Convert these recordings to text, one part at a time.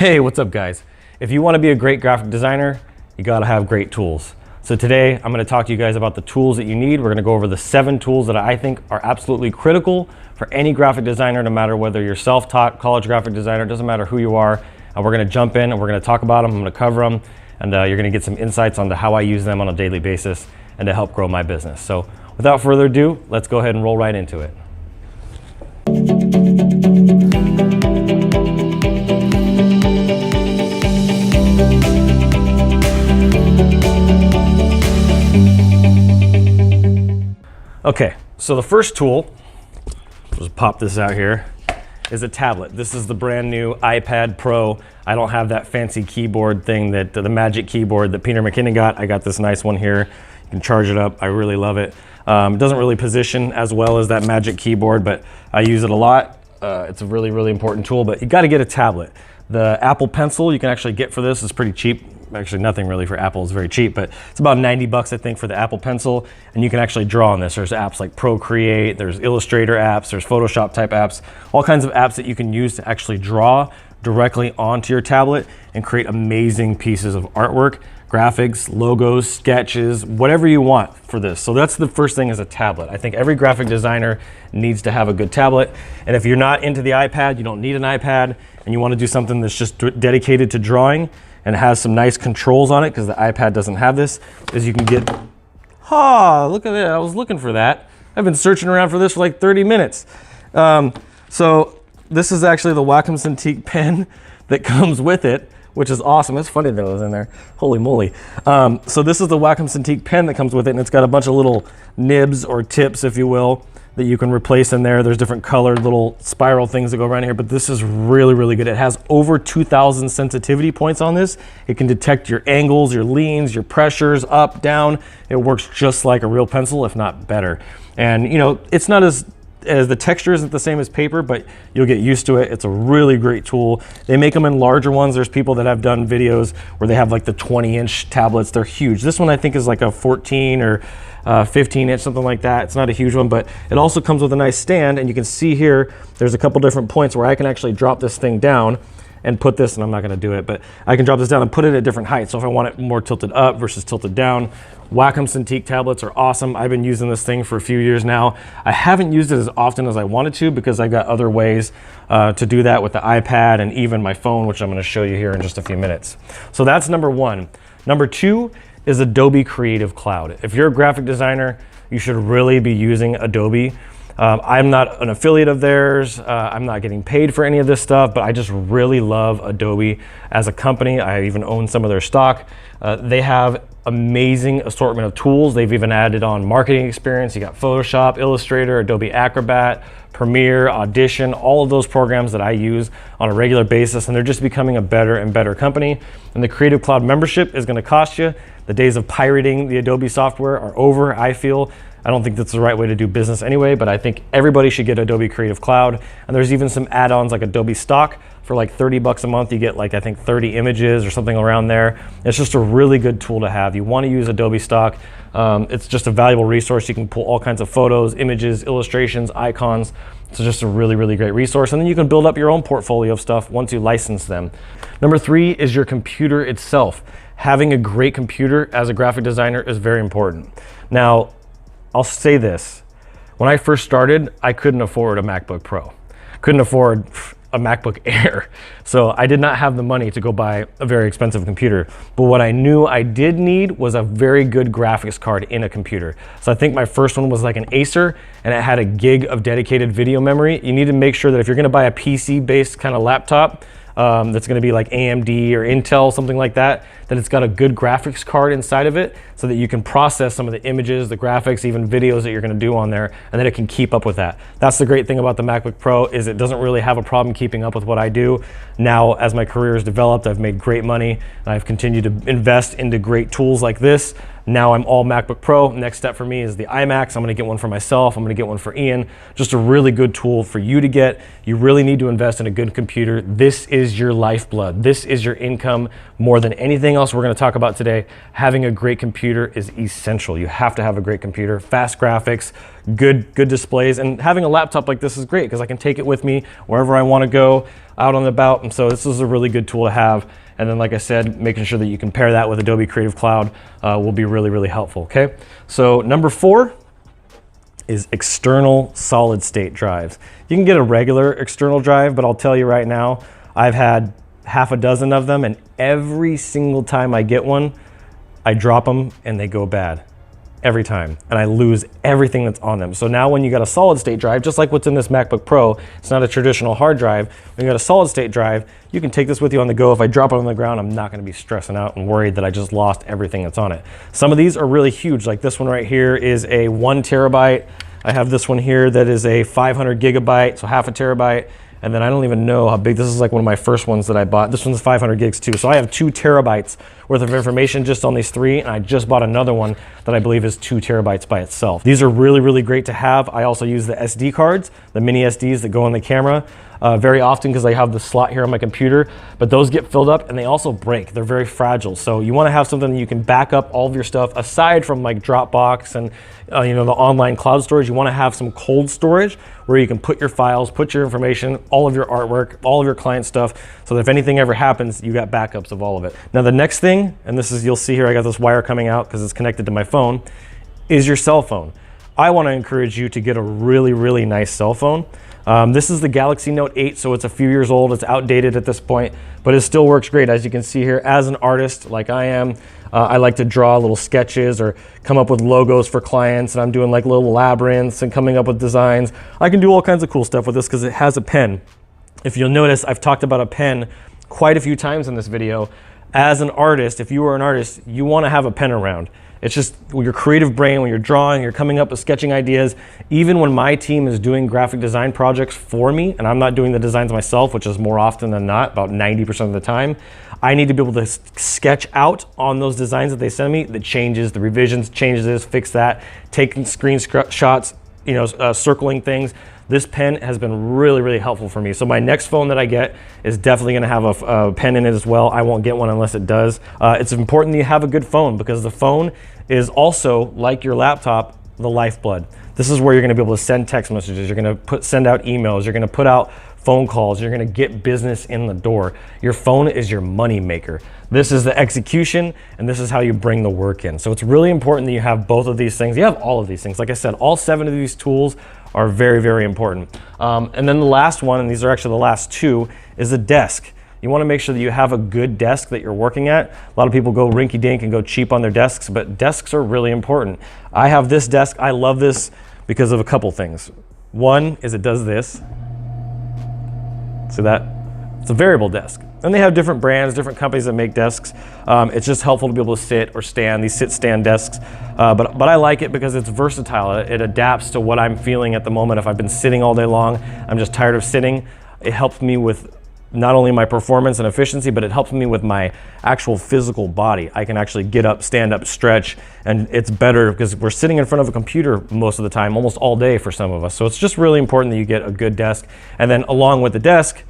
Hey, what's up guys? If you want to be a great graphic designer, you got to have great tools. So today I'm going to talk to you guys about the tools that you need. We're going to go over the 7 tools that I think are absolutely critical for any graphic designer, no matter whether you're self-taught, college graphic designer, it doesn't matter who you are. And we're going to jump in and we're going to talk about them. I'm going to cover them and you're going to get some insights onto how I use them on a daily basis and to help grow my business. So without further ado, let's go ahead and roll right into it. Okay, so the first tool, just pop this out here, is a tablet. This is the brand new iPad Pro. I don't have that fancy keyboard thing that the Magic Keyboard that Peter McKinnon got. I got this nice one here. You can charge it up. I really love it. It doesn't really position as well as that Magic Keyboard, but I use it a lot. It's a really, really important tool, but you got to get a tablet. The Apple Pencil you can actually get for this is pretty cheap. Actually, nothing really for Apple is very cheap, but it's about 90 bucks, I think, for the Apple Pencil, and you can actually draw on this. There's apps like Procreate, there's Illustrator apps, there's Photoshop type apps, all kinds of apps that you can use to actually draw directly onto your tablet and create amazing pieces of artwork, graphics, logos, sketches, whatever you want for this. So that's the first thing, is a tablet. I think every graphic designer needs to have a good tablet, and if you're not into the iPad, you don't need an iPad, and you want to do something that's just dedicated to drawing and has some nice controls on it, because the iPad doesn't have this, is you can get, look at that, I was looking for that. I've been searching around for this for like 30 minutes. So this is actually the Wacom Cintiq pen that comes with it, which is awesome. It's funny that it was in there, holy moly. So this is the Wacom Cintiq pen that comes with it, and it's got a bunch of little nibs or tips, if you will, that you can replace in there. There's different colored little spiral things that go around here, but this is really, really good. It has over 2,000 sensitivity points on this. It can detect your angles, your leans, your pressures, up, down. It works just like a real pencil, if not better. And you know, it's not as the texture isn't the same as paper, but you'll get used to it. It's a really great tool. They make them in larger ones. There's people that have done videos where they have like the 20-inch tablets. They're huge. This one I think is like a 14 or 15-inch, something like that. It's not a huge one, but it also comes with a nice stand, and you can see here there's a couple different points where I can actually drop this thing down and put this, and I'm not going to do it, but I can drop this down and put it at different heights. So if I want it more tilted up versus tilted down, Wacom Cintiq tablets are awesome. I've been using this thing for a few years now. I haven't used it as often as I wanted to, because I've got other ways to do that with the iPad and even my phone, which I'm going to show you here in just a few minutes. So that's number 1. Number 2 is Adobe Creative Cloud. If you're a graphic designer, you should really be using Adobe. I'm not an affiliate of theirs. I'm not getting paid for any of this stuff, but I just really love Adobe as a company. I even own some of their stock. They have amazing assortment of tools. They've even added on marketing experience. You got Photoshop, Illustrator, Adobe Acrobat, Premiere, Audition, all of those programs that I use on a regular basis, and they're just becoming a better and better company. And the Creative Cloud membership is going to cost you. The days of pirating the Adobe software are over, I feel. I don't think that's the right way to do business anyway, but I think everybody should get Adobe Creative Cloud. And there's even some add-ons like Adobe Stock. For like 30 bucks a month, you get like, I think 30 images or something around there. It's just a really good tool to have. You want to use Adobe Stock. It's just a valuable resource. You can pull all kinds of photos, images, illustrations, icons. It's just a really, really great resource. And then you can build up your own portfolio of stuff once you license them. Number 3 is your computer itself. Having a great computer as a graphic designer is very important. Now, I'll say this. When I first started, I couldn't afford a MacBook Pro. Couldn't afford a MacBook Air. So I did not have the money to go buy a very expensive computer. But what I knew I did need was a very good graphics card in a computer. So I think my first one was like an Acer, and it had a gig of dedicated video memory. You need to make sure that if you're gonna buy a PC-based kind of laptop, that's going to be like AMD or Intel, something like that, that it's got a good graphics card inside of it so that you can process some of the images, the graphics, even videos that you're going to do on there, and then it can keep up with that. That's the great thing about the MacBook Pro, is it doesn't really have a problem keeping up with what I do. Now, as my career has developed, I've made great money, and I've continued to invest into great tools like this. Now I'm all MacBook Pro. Next step for me is the iMacs. I'm gonna get one for myself. I'm gonna get one for Ian. Just a really good tool for you to get. You really need to invest in a good computer. This is your lifeblood. This is your income. More than anything else we're gonna talk about today, having a great computer is essential. You have to have a great computer, fast graphics, good displays. And having a laptop like this is great because I can take it with me wherever I want to go out and about. And so this is a really good tool to have. And then, like I said, making sure that you can pair that with Adobe Creative Cloud will be really, really helpful, okay? So number 4 is external solid state drives. You can get a regular external drive, but I'll tell you right now, I've had half a dozen of them, and every single time I get one, I drop them and they go bad. Every time, and I lose everything that's on them. So now when you got a solid state drive, just like what's in this MacBook Pro, it's not a traditional hard drive. When you got a solid state drive, you can take this with you on the go. If I drop it on the ground, I'm not gonna be stressing out and worried that I just lost everything that's on it. Some of these are really huge, like this one right here is a 1 terabyte. I have this one here that is a 500 gigabyte, so half a terabyte. And then I don't even know how big, this is like one of my first ones that I bought. This one's 500 gigs too. So I have 2 terabytes worth of information just on these 3, and I just bought another one that I believe is 2 terabytes by itself. These are really, really great to have. I also use the SD cards, the mini SDs that go in the camera very often because I have the slot here on my computer, but those get filled up and they also break. They're very fragile. So you wanna have something that you can back up all of your stuff aside from like Dropbox and you know, the online cloud storage. You wanna have some cold storage where you can put your files, put your information, all of your artwork, all of your client stuff, so that if anything ever happens, you got backups of all of it. Now the next thing, and this is, you'll see here, I got this wire coming out because it's connected to my phone, is your cell phone. I wanna encourage you to get a really, really nice cell phone. This is the Galaxy Note 8, so it's a few years old. It's outdated at this point, but it still works great. As you can see here, as an artist like I am, I like to draw little sketches or come up with logos for clients, and I'm doing like little labyrinths and coming up with designs. I can do all kinds of cool stuff with this because it has a pen. If you'll notice, I've talked about a pen quite a few times in this video. As an artist, if you are an artist, you want to have a pen around. It's just your creative brain, when you're drawing, you're coming up with sketching ideas. Even when my team is doing graphic design projects for me, and I'm not doing the designs myself, which is more often than not, about 90% of the time, I need to be able to sketch out on those designs that they send me, the changes, the revisions, changes this, fix that, taking screenshots, you know, circling things. This pen has been really, really helpful for me. So my next phone that I get is definitely gonna have a pen in it as well. I won't get one unless it does. It's important that you have a good phone because the phone is also, like your laptop, the lifeblood. This is where you're gonna be able to send text messages, you're gonna send out emails, you're gonna put out phone calls, you're gonna get business in the door. Your phone is your money maker. This is the execution, and this is how you bring the work in. So it's really important that you have both of these things. You have all of these things. Like I said, all 7 of these tools are very, very important. And then the last one, and these are actually the last 2, is a desk. You wanna make sure that you have a good desk that you're working at. A lot of people go rinky-dink and go cheap on their desks, but desks are really important. I have this desk, I love this because of a couple things. One is it does this. See that? It's a variable desk. And they have different brands, different companies that make desks. It's just helpful to be able to sit or stand, these sit-stand desks. But I like it because it's versatile. It adapts to what I'm feeling at the moment. If I've been sitting all day long, I'm just tired of sitting. It helps me with not only my performance and efficiency, but it helps me with my actual physical body. I can actually get up, stand up, stretch, and it's better because we're sitting in front of a computer most of the time, almost all day for some of us. So it's just really important that you get a good desk. And then along with the desk,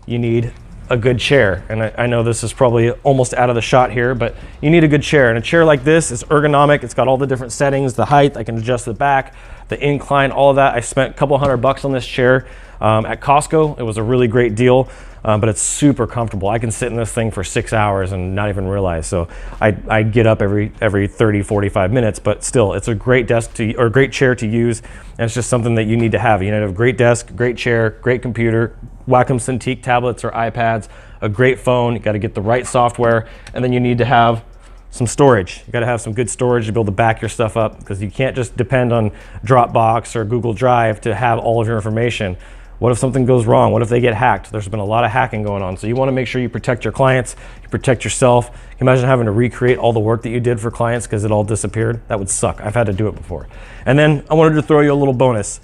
you need a good chair. And I know this is probably almost out of the shot here, but you need a good chair. And a chair like this is ergonomic. It's got all the different settings, the height, I can adjust the back, the incline, all of that. I spent a couple $100 on this chair at Costco. It was a really great deal, but it's super comfortable. I can sit in this thing for 6 hours and not even realize. So I get up every 30, 45 minutes, but still, it's a great desk or great chair to use. And it's just something that you need to have. You need to have a great desk, great chair, great computer, Wacom Cintiq tablets or iPads, a great phone. You got to get the right software, and then you need to have some storage. You got to have some good storage to be able to back your stuff up, because you can't just depend on Dropbox or Google Drive to have all of your information. What if something goes wrong? What if they get hacked? There's been a lot of hacking going on. So you want to make sure you protect your clients, you protect yourself. Can you imagine having to recreate all the work that you did for clients because it all disappeared? That would suck. I've had to do it before. And then I wanted to throw you a little bonus.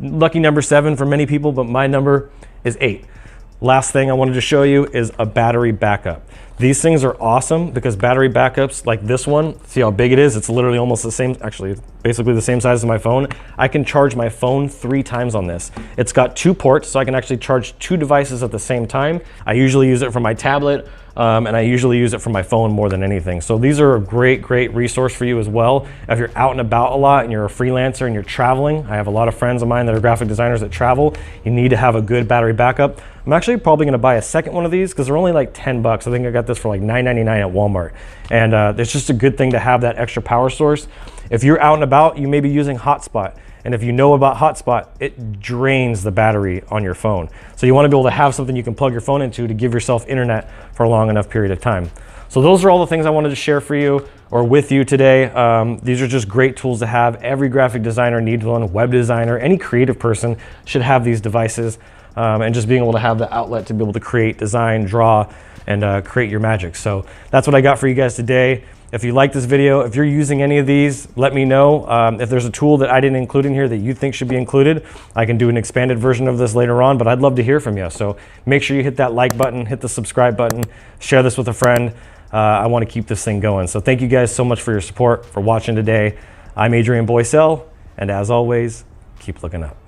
Lucky number 7 for many people, but my number is 8. Last thing I wanted to show you is a battery backup. These things are awesome because battery backups like this one, see how big it is? It's literally almost the same, actually it's basically the same size as my phone. I can charge my phone 3 times on this. It's got 2 ports, so I can actually charge 2 devices at the same time. I usually use it for my tablet, and I usually use it for my phone more than anything. So these are a great resource for you as well. If you're out and about a lot and you're a freelancer and you're traveling, I have a lot of friends of mine that are graphic designers that travel, you need to have a good battery backup. I'm actually probably gonna buy a second one of these because they're only like 10 bucks. I think I got this for like $9.99 at Walmart. And it's just a good thing to have that extra power source. If you're out and about, you may be using hotspot. And if you know about hotspot, it drains the battery on your phone. So you want to be able to have something you can plug your phone into to give yourself internet for a long enough period of time. So those are all the things I wanted to share for you or with you today. These are just great tools to have. Every graphic designer needs one, web designer, any creative person should have these devices. And just being able to have the outlet to be able to create, design, draw, and create your magic. So that's what I got for you guys today. If you like this video, if you're using any of these, let me know. If there's a tool that I didn't include in here that you think should be included, I can do an expanded version of this later on, but I'd love to hear from you. So make sure you hit that like button, hit the subscribe button, share this with a friend. I want to keep this thing going. So thank you guys so much for your support, for watching today. I'm Adrian Boycell, and as always, keep looking up.